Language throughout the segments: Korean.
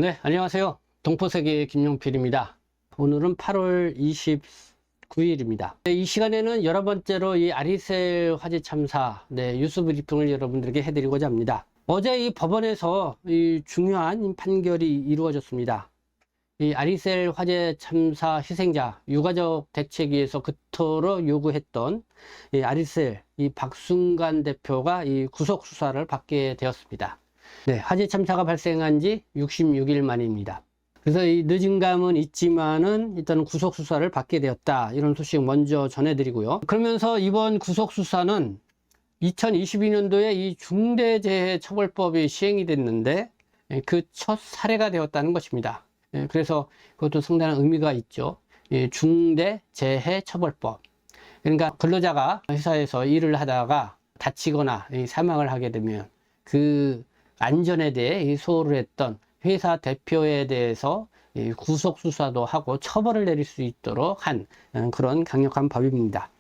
네, 안녕하세요. 동포세계 김용필입니다. 오늘은 8월 29일입니다. 이 시간에는 여러 번째로 이 아리셀 화재 참사 뉴스 브리핑을 여러분들에게 해드리고자 합니다. 어제 이 법원에서 이 중요한 판결이 이루어졌습니다. 이 아리셀 화재 참사 희생자 유가족 대책위에서 그토록 요구했던 이 아리셀 이 박순관 대표가 이 구속 수사를 받게 되었습니다. 화재 참사가 발생한 지 66일 만입니다. 그래서 이 늦은 감은 있지만은 일단 구속 수사를 받게 되었다. 이런 소식 먼저 전해드리고요. 그러면서 이번 구속 수사는 2022년도에 이 중대재해처벌법이 시행이 됐는데 그 첫 사례가 되었다는 것입니다. 그래서 그것도 상당한 의미가 있죠. 중대재해처벌법. 그러니까 근로자가 회사에서 일을 하다가 다치거나 사망을 하게 되면 그 안전에 대해 소홀을 했던 회사 대표에 대해서 구속 수사도 하고 처벌을 내릴 수 있도록 한 그런 강력한 법입니다.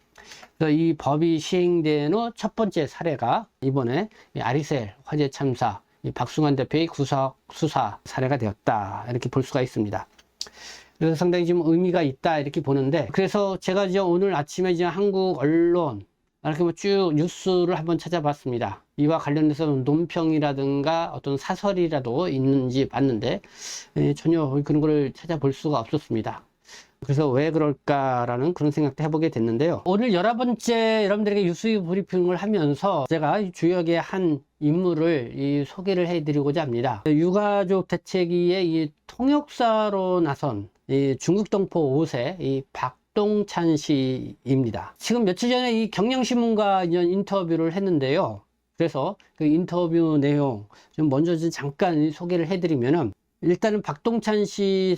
그래서 이 법이 시행된 후 첫 번째 사례가 이번에 아리셀 화재 참사 박순관 대표의 구속 수사 사례가 되었다, 이렇게 볼 수가 있습니다. 그래서 상당히 좀 의미가 있다, 이렇게 보는데, 그래서 제가 이제 오늘 아침에 이제 한국 언론 이렇게 쭉 뉴스를 한번 찾아봤습니다. 이와 관련해서 논평이라든가 어떤 사설이라도 있는지 봤는데 전혀 그런 걸 찾아볼 수가 없었습니다. 그래서 왜 그럴까라는 그런 생각도 해보게 됐는데요. 오늘 11번째 여러분들에게 뉴스 브리핑을 하면서 제가 주역의 한 인물을 소개를 해드리고자 합니다. 유가족 대책위의 이 통역사로 나선 중국 동포 5세 박동찬 씨입니다. 지금 며칠 전에 이 경향신문과 인터뷰를 했는데요. 그래서 그 인터뷰 내용 좀 먼저 잠깐 소개를 해드리면은, 일단은 박동찬 씨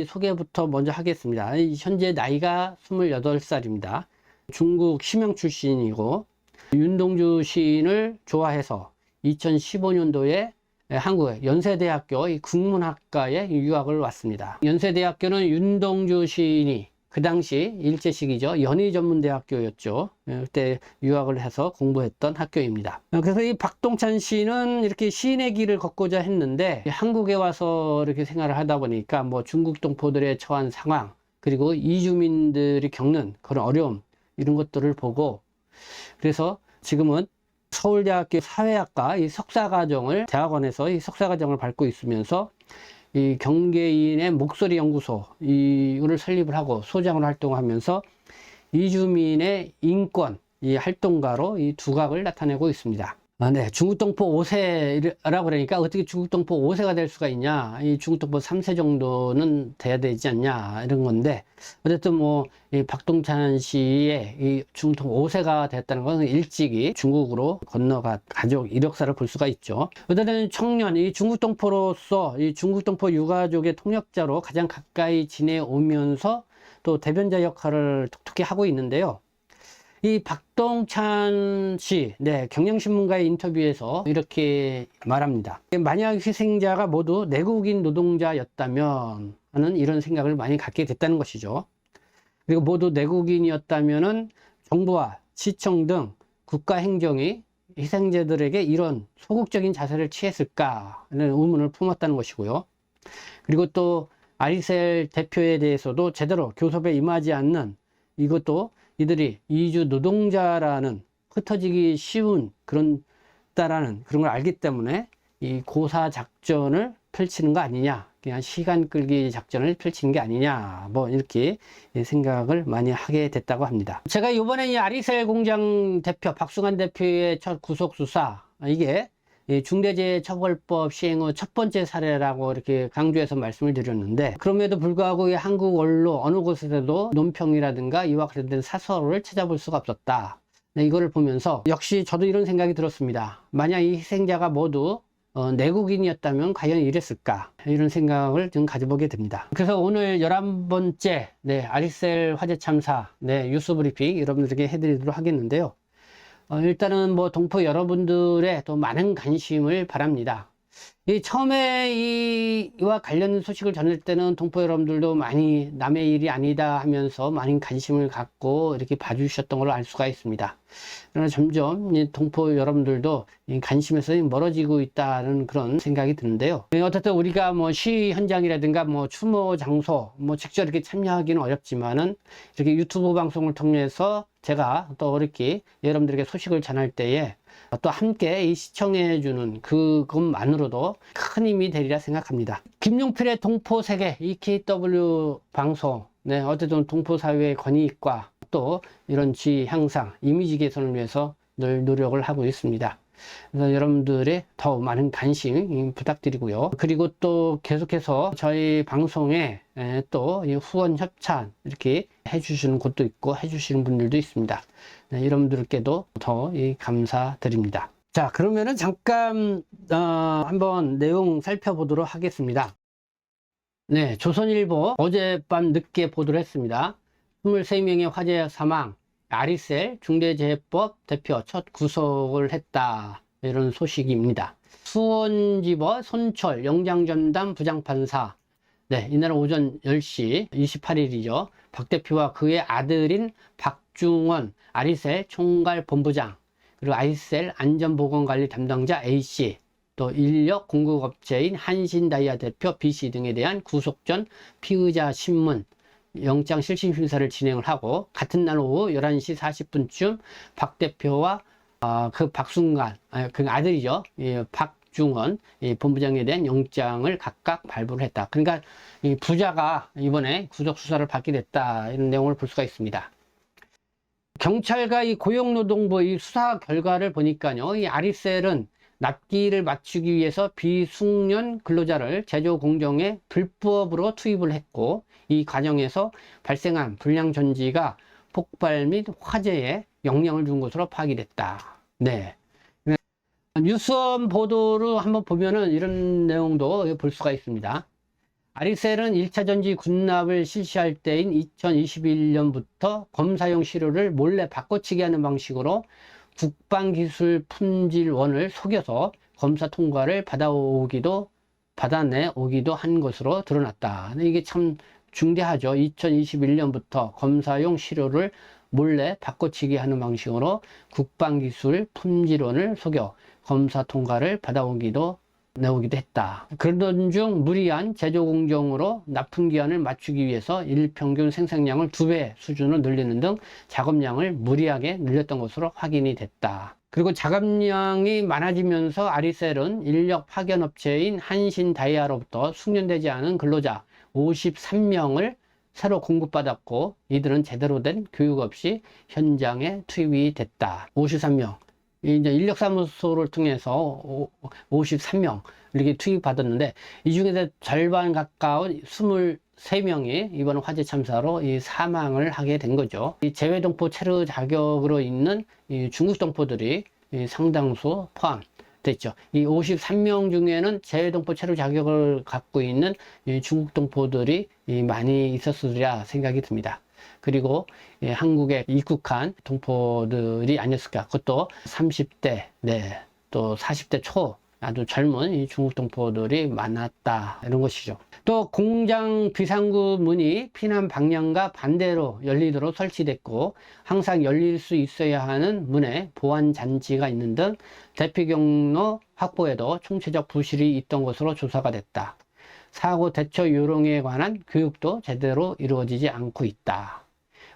소개부터 먼저 하겠습니다. 현재 나이가 28살입니다. 중국 심양 출신이고 윤동주 시인을 좋아해서 2015년도에 한국의 연세대학교 국문학과에 유학을 왔습니다. 연세대학교는 윤동주 시인이 그 당시 일제시기죠. 연희전문대학교였죠. 그때 유학을 해서 공부했던 학교입니다. 그래서 이 박동찬 씨는 이렇게 시인의 길을 걷고자 했는데 한국에 와서 이렇게 생활을 하다 보니까 뭐 중국 동포들의 처한 상황, 그리고 이주민들이 겪는 그런 어려움, 이런 것들을 보고, 그래서 지금은 서울대학교 사회학과 석사과정을 대학원에서 석사과정을 밟고 있으면서 이 경계인의 목소리 연구소 이거를 설립을 하고 소장으로 활동하면서 이주민의 인권 활동가로 이 두각을 나타내고 있습니다. 중국동포 5세라고 그러니까 어떻게 중국동포 5세가 될 수가 있냐, 이 중국동포 3세 정도는 돼야 되지 않냐, 이런 건데, 어쨌든 뭐 이 박동찬 씨의 이 중국동포 5세가 됐다는 것은 일찍이 중국으로 건너가 가족 이력사를 볼 수가 있죠. 어쨌든 청년, 이 중국동포로서 이 중국동포 유가족의 통역자로 가장 가까이 지내오면서 또 대변자 역할을 톡톡히 하고 있는데요. 이 박동찬 씨, 경향신문과의 인터뷰에서 이렇게 말합니다. 만약 희생자가 모두 내국인 노동자였다면 하는 이런 생각을 많이 갖게 됐다는 것이죠. 그리고 모두 내국인이었다면은 정부와 시청 등 국가 행정이 희생자들에게 이런 소극적인 자세를 취했을까 하는 의문을 품었다는 것이고요. 그리고 또 아리셀 대표에 대해서도 제대로 교섭에 임하지 않는, 이것도 이들이 이주 노동자라는 흩어지기 쉬운 그런 걸 알기 때문에 이 고사 작전을 펼치는 거 아니냐, 그냥 시간 끌기 작전을 펼치는 게 아니냐, 뭐 이렇게 생각을 많이 하게 됐다고 합니다. 제가 이번에 이 아리셀 공장 대표 박순관 대표의 첫 구속 수사, 이게 중대재해처벌법 시행 후 첫 번째 사례라고 이렇게 강조해서 말씀을 드렸는데, 그럼에도 불구하고 한국 언론 어느 곳에서도 논평이라든가 이와 관련된 사설을 찾아볼 수가 없었다. 이거를 보면서 역시 저도 이런 생각이 들었습니다. 만약 이 희생자가 모두 내국인이었다면 과연 이랬을까, 이런 생각을 좀 가져보게 됩니다. 그래서 오늘 11번째 아리셀 화재 참사 뉴스 브리핑 여러분들에게 해드리도록 하겠는데요. 일단은 뭐 동포 여러분들의 또 많은 관심을 바랍니다. 이 처음에 이와 관련 소식을 전할 때는 동포 여러분들도 많이 남의 일이 아니다 하면서 많은 관심을 갖고 이렇게 봐주셨던 걸로 알 수가 있습니다. 그러나 점점 이 동포 여러분들도 이 관심에서 멀어지고 있다는 그런 생각이 드는데요. 어쨌든 우리가 뭐 시위 현장이라든가 뭐 추모 장소 뭐 직접 이렇게 참여하기는 어렵지만은 이렇게 유튜브 방송을 통해서 제가 또 이렇게 여러분들에게 소식을 전할 때에 또 함께 이 시청해주는 그것만으로도 큰 힘이 되리라 생각합니다. 김용필의 동포세계 EKW 방송, 네, 어쨌든 동포사회의 권익과 또 이런 지위 향상, 이미지 개선을 위해서 늘 노력을 하고 있습니다. 그래서 여러분들의 더 많은 관심 부탁드리고요. 그리고 또 계속해서 저희 방송에 또 후원 협찬 이렇게 해주시는 곳도 있고 해주시는 분들도 있습니다. 네, 여러분들께도 더 감사드립니다. 자, 그러면은 잠깐 한번 내용 살펴보도록 하겠습니다. 네, 조선일보 어젯밤 늦게 보도를 했습니다. 23명의 화재 사망, 아리셀 중대재해법 대표 첫 구속을 했다, 이런 소식입니다. 수원지법 손철 영장전담 부장판사, 네, 이날 오전 10시 28일이죠. 박 대표와 그의 아들인 박중원 아리셀 총괄본부장, 그리고 아리셀 안전보건관리 담당자 A씨, 또 인력 공급업체인 한신다이아 대표 B씨 등에 대한 구속 전 피의자 신문 영장 실질 심사를 진행을 하고, 같은 날 오후 11시 40분쯤 박 대표와 그 박순간, 그 아들이죠, 박중원 본부장에 대한 영장을 각각 발부를 했다. 그러니까 이 부자가 이번에 구속 수사를 받게 됐다, 이런 내용을 볼 수가 있습니다. 경찰과 이 고용노동부 이 수사 결과를 보니까요, 이 아리셀은 납기를 맞추기 위해서 비숙련 근로자를 제조 공정에 불법으로 투입을 했고, 이 과정에서 발생한 불량 전지가 폭발 및 화재에 영향을 준 것으로 파악이 됐다. 네. 뉴스원 보도로 한번 보면은 이런 내용도 볼 수가 있습니다. 아리셀은 1차 전지 군납을 실시할 때인 2021년부터 검사용 시료를 몰래 바꿔치기 하는 방식으로 국방기술 품질원을 속여서 검사 통과를 받아내오기도 한 것으로 드러났다. 이게 참 중대하죠. 2021년부터 검사용 시료를 몰래 바꿔치기 하는 방식으로 국방기술 품질원을 속여 검사 통과를 받아내오기도 했다. 그러던 중 무리한 제조 공정으로 납품기한을 맞추기 위해서 일평균 생산량을 2배 수준으로 늘리는 등 작업량을 무리하게 늘렸던 것으로 확인이 됐다. 그리고 작업량이 많아지면서 아리셀은 인력 파견 업체인 한신다이아로부터 숙련되지 않은 근로자 53명을 새로 공급받았고, 이들은 제대로 된 교육 없이 현장에 투입이 됐다. 53명. 이제 인력사무소를 통해서 53명 이렇게 투입받았는데, 이 중에서 절반 가까운 23명이 이번 화재 참사로 사망을 하게 된 거죠. 이 재외동포 체류 자격으로 있는 이 중국 동포들이 상당수 포함됐죠. 이 53명 중에는 재외동포 체류 자격을 갖고 있는 이 중국 동포들이 많이 있었으리라 생각이 듭니다. 그리고 한국에 입국한 동포들이 아니었을까. 그것도 30대, 네, 또 40대 초 아주 젊은 이 중국 동포들이 많았다, 이런 것이죠. 또 공장 비상구 문이 피난 방향과 반대로 열리도록 설치됐고, 항상 열릴 수 있어야 하는 문에 보안 장치가 있는 등 대피 경로 확보에도 총체적 부실이 있던 것으로 조사가 됐다. 사고 대처 요령에 관한 교육도 제대로 이루어지지 않고 있다.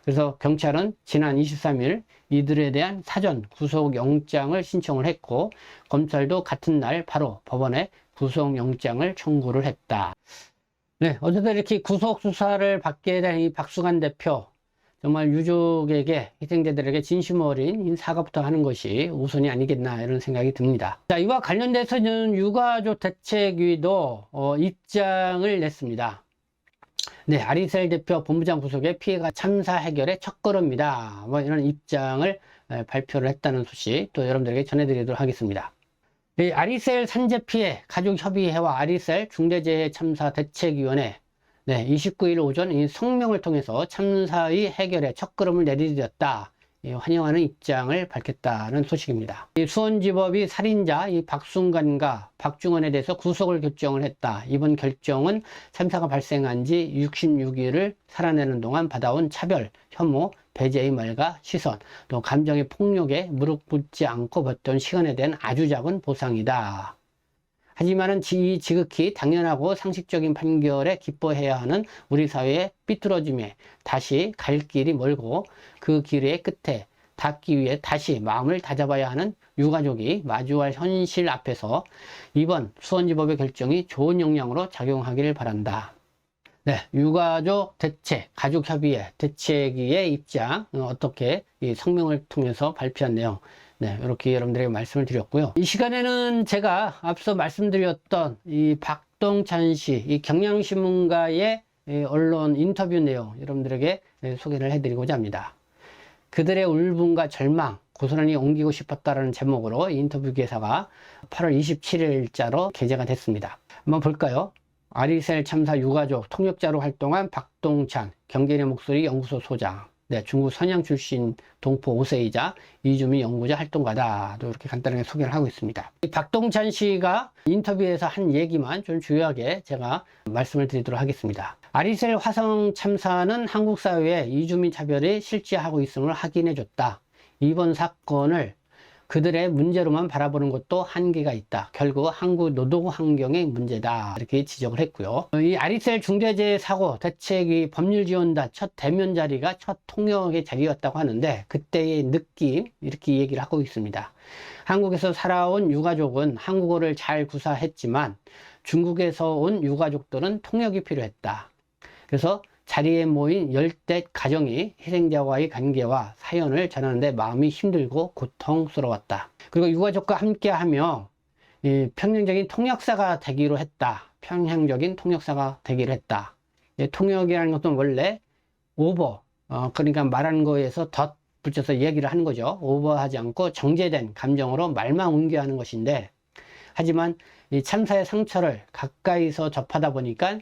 그래서 경찰은 지난 23일 이들에 대한 사전 구속영장을 신청을 했고, 검찰도 같은 날 바로 법원에 구속영장을 청구를 했다. 네, 어쨌든 이렇게 구속수사를 받게 된 이 박수관 대표, 정말 유족에게, 희생자들에게 진심 어린 사과부터 하는 것이 우선이 아니겠나, 이런 생각이 듭니다. 자, 이와 관련돼서는 유가족 대책위도 입장을 냈습니다. 네, 아리셀 대표 본부장 구속의 피해가 참사 해결의 첫걸음이다, 뭐 이런 입장을 발표를 했다는 소식 또 여러분들에게 전해드리도록 하겠습니다. 이 아리셀 산재 피해 가족협의회와 아리셀 중대재해 참사 대책위원회, 네, 29일 오전 이 성명을 통해서 참사의 해결에 첫걸음을 내디뎠다, 환영하는 입장을 밝혔다는 소식입니다. 이 수원지법이 살인자 이 박순관과 박중원에 대해서 구속을 결정을 했다. 이번 결정은 참사가 발생한 지 66일을 살아내는 동안 받아온 차별, 혐오, 배제의 말과 시선, 또 감정의 폭력에 무릎 꿇지 않고 버텨온 시간에 대한 아주 작은 보상이다. 하지만은 지극히 당연하고 상식적인 판결에 기뻐해야 하는 우리 사회의 삐뚤어짐에 다시 갈 길이 멀고 그 길의 끝에 닿기 위해 다시 마음을 다잡아야 하는 유가족이 마주할 현실 앞에서 이번 수원지법의 결정이 좋은 영향으로 작용하기를 바란다. 네, 유가족 대책, 가족협의회 대책위의 입장 어떻게 이 성명을 통해서 발표한 내용 네, 이렇게 여러분들에게 말씀을 드렸고요. 이 시간에는 제가 앞서 말씀드렸던 이 박동찬 씨, 이 경향신문가의 언론 인터뷰 내용 여러분들에게 소개를 해드리고자 합니다. 그들의 울분과 절망, 고스란히 옮기고 싶었다라는 제목으로 이 인터뷰 기사가 8월 27일자로 게재가 됐습니다. 한번 볼까요? 아리셀 참사 유가족 통역자로 활동한 박동찬 경계인의 목소리 연구소 소장, 네, 중국 선양 출신 동포 5세이자 이주민 연구자 활동가다. 이렇게 간단하게 소개를 하고 있습니다. 박동찬 씨가 인터뷰에서 한 얘기만 좀 주요하게 제가 말씀을 드리도록 하겠습니다. 아리셀 화성 참사는 한국 사회에 이주민 차별이 실제하고 있음을 확인해 줬다. 이번 사건을 그들의 문제로만 바라보는 것도 한계가 있다. 결국 한국 노동 환경의 문제다. 이렇게 지적을 했고요. 이 아리셀 중대재해 사고 대책위 법률지원단 첫 대면 자리가 첫 통역의 자리였다고 하는데 그때의 느낌 이렇게 얘기를 하고 있습니다. 한국에서 살아온 유가족은 한국어를 잘 구사했지만 중국에서 온 유가족들은 통역이 필요했다. 그래서 자리에 모인 10대 가정이 희생자와의 관계와 사연을 전하는데 마음이 힘들고 고통스러웠다. 그리고 유가족과 함께하며 평양적인 통역사가 되기로 했다. 평양적인 통역사가 되기로 했다. 통역이라는 것은 원래 오버, 그러니까 말하는 거에서 덧 붙여서 얘기를 하는 거죠. 오버하지 않고 정제된 감정으로 말만 옮겨 하는 것인데 하지만 이 참사의 상처를 가까이서 접하다 보니까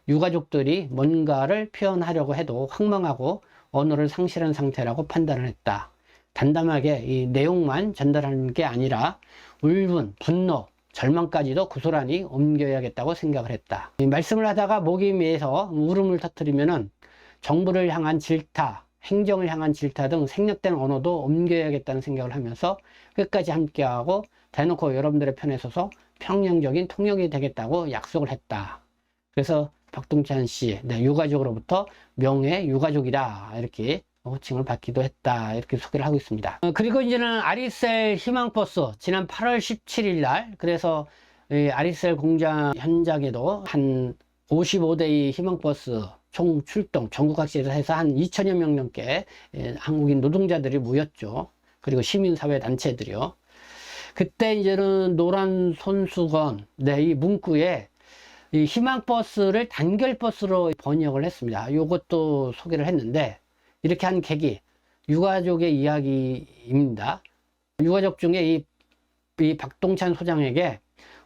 유가족들이 뭔가를 표현하려고 해도 황망하고 언어를 상실한 상태라고 판단을 했다. 단단하게 이 내용만 전달하는 게 아니라 울분, 분노, 절망까지도 고스란히 옮겨야겠다고 생각을 했다. 이 말씀을 하다가 목이 메어서 울음을 터뜨리면은 정부를 향한 질타, 행정을 향한 질타 등 생략된 언어도 옮겨야겠다는 생각을 하면서 끝까지 함께하고 대놓고 여러분들의 편에 서서 평양적인 통역이 되겠다고 약속을 했다. 그래서 박동찬 씨, 네, 유가족으로부터 명예 유가족이다 이렇게 호칭을 받기도 했다 이렇게 소개를 하고 있습니다. 그리고 이제는 아리셀 희망버스 지난 8월 17일 날 그래서 아리셀 공장 현장에도 한 55대의 희망버스 총 출동 전국 각지에서 해서 한 2천여 명 넘게 한국인 노동자들이 모였죠. 그리고 시민사회 단체들이요. 그때 이제는 노란 손수건 네, 이 문구에 이 희망버스를 단결버스로 번역을 했습니다. 이것도 소개를 했는데 이렇게 한 계기 유가족의 이야기입니다. 유가족 중에 이 박동찬 소장에게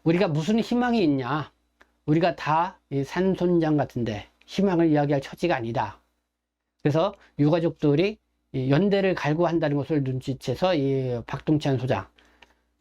우리가 무슨 희망이 있냐, 우리가 다 이 산손장 같은데 희망을 이야기할 처지가 아니다. 그래서 유가족들이 이 연대를 갈구한다는 것을 눈치채서 이 박동찬 소장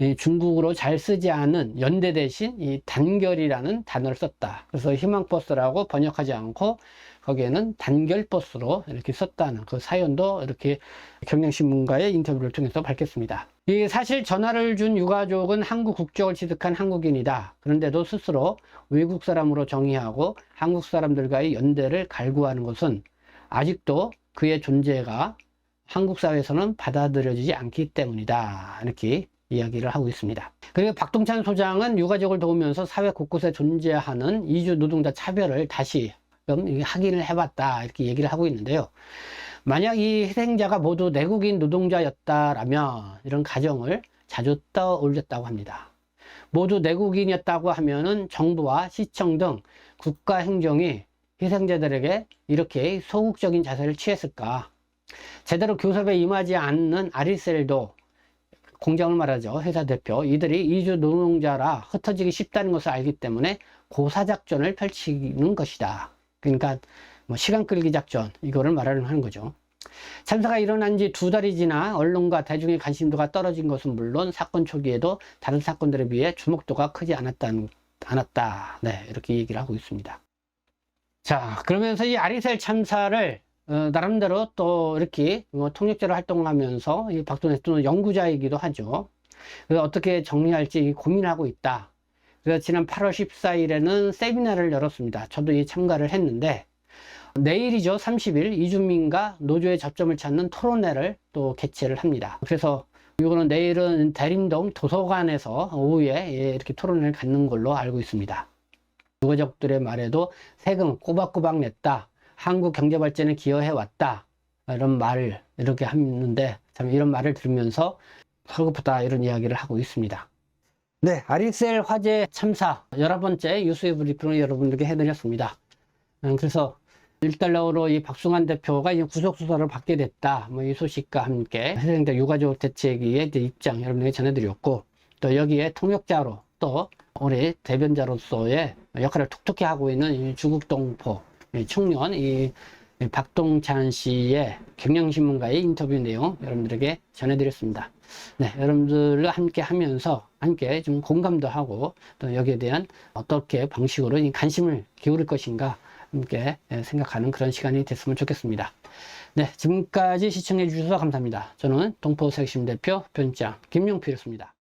이 중국어로 잘 쓰지 않은 연대 대신 이 단결이라는 단어를 썼다. 그래서 희망버스라고 번역하지 않고 거기에는 단결버스로 이렇게 썼다는 그 사연도 이렇게 경향신문가의 인터뷰를 통해서 밝혔습니다. 이 사실 전화를 준 유가족은 한국 국적을 취득한 한국인이다. 그런데도 스스로 외국 사람으로 정의하고 한국 사람들과의 연대를 갈구하는 것은 아직도 그의 존재가 한국 사회에서는 받아들여지지 않기 때문이다. 이렇게 이야기를 하고 있습니다. 그리고 박동찬 소장은 유가족을 도우면서 사회 곳곳에 존재하는 이주 노동자 차별을 다시 확인을 해봤다 이렇게 얘기를 하고 있는데요. 만약 이 희생자가 모두 내국인 노동자였다라면 이런 가정을 자주 떠올렸다고 합니다. 모두 내국인이었다고 하면은 정부와 시청 등 국가 행정이 희생자들에게 이렇게 소극적인 자세를 취했을까? 제대로 교섭에 임하지 않는 아리셀도 공장을 말하죠. 회사 대표. 이들이 이주 노동자라 흩어지기 쉽다는 것을 알기 때문에 고사작전을 펼치는 것이다. 그러니까 뭐 시간 끌기 작전 이거를 말하는 거죠. 참사가 일어난 지 2달이 지나 언론과 대중의 관심도가 떨어진 것은 물론 사건 초기에도 다른 사건들에 비해 주목도가 크지 않았다. 네, 이렇게 얘기를 하고 있습니다. 자, 그러면서 이 아리셀 참사를 나름대로 또 이렇게 통역자로 활동하면서 이 박동현 대통령 연구자이기도 하죠. 그래서 어떻게 정리할지 고민하고 있다. 그래서 지난 8월 14일에는 세미나를 열었습니다. 저도 이 참가를 했는데, 내일이죠. 30일 이주민과 노조의 접점을 찾는 토론회를 또 개최를 합니다. 그래서 이거는 내일은 대림동 도서관에서 오후에 이렇게 토론회를 갖는 걸로 알고 있습니다. 유가족들의 말에도 세금 꼬박꼬박 냈다. 한국 경제 발전에 기여해 왔다. 이런 말을 이렇게 하는데, 참 이런 말을 들으면서 서글프다 이런 이야기를 하고 있습니다. 네, 아리셀 화재 참사 11번째 뉴스의 브리핑을 여러분들께 해드렸습니다. 그래서 일단락으로 이 박승환 대표가 구속수사를 받게 됐다. 이 소식과 함께 희생자 유가족 대책위의 입장 여러분에게 전해드렸고, 또 여기에 통역자로 또 우리 대변자로서의 역할을 톡톡히 하고 있는 이 주국동포 청년 이 박동찬 씨의 경향신문과의 인터뷰 내용 여러분들에게 전해드렸습니다. 네, 여러분들과 함께 하면서 함께 좀 공감도 하고 또 여기에 대한 어떻게 방식으로 관심을 기울일 것인가 함께 생각하는 그런 시간이 됐으면 좋겠습니다. 네, 지금까지 시청해 주셔서 감사합니다. 저는 동포색심 대표 변장 김용필이었습니다.